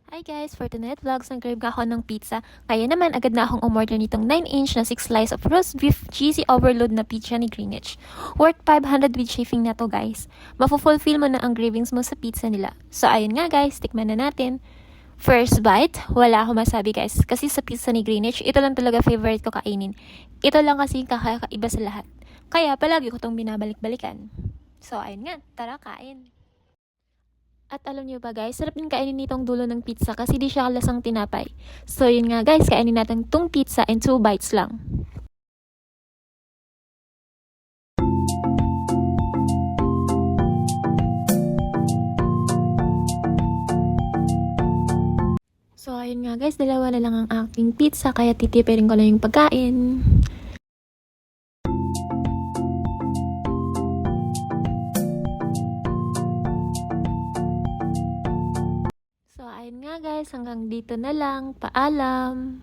Hi guys! For tonight vlogs, nag-crave ako ng pizza. Kaya naman agad na akong umorder nitong 9-inch na 6 slice of roast beef cheesy overload na pizza ni Greenwich. Worth 500 with shipping na to guys. Mafulfill mo na ang cravings mo sa pizza nila. So ayun nga guys, tikman na natin. First bite, wala akong masabi guys. Kasi sa pizza ni Greenwich, ito lang talaga favorite ko kainin. Ito lang kasi kakaiba sa lahat. Kaya palagi ko tong binabalik-balikan. So ayun nga, tara kain! At alam niyo ba guys, sarap din kainin nitong dulo ng pizza kasi di siya kalasang tinapay. So yun nga guys, kainin natin tong pizza in 2 bites lang. So ayun nga guys, dalawa na lang ang aking pizza kaya titipirin ko lang yung pagkain. So ayun nga guys, hanggang dito na lang. Paalam!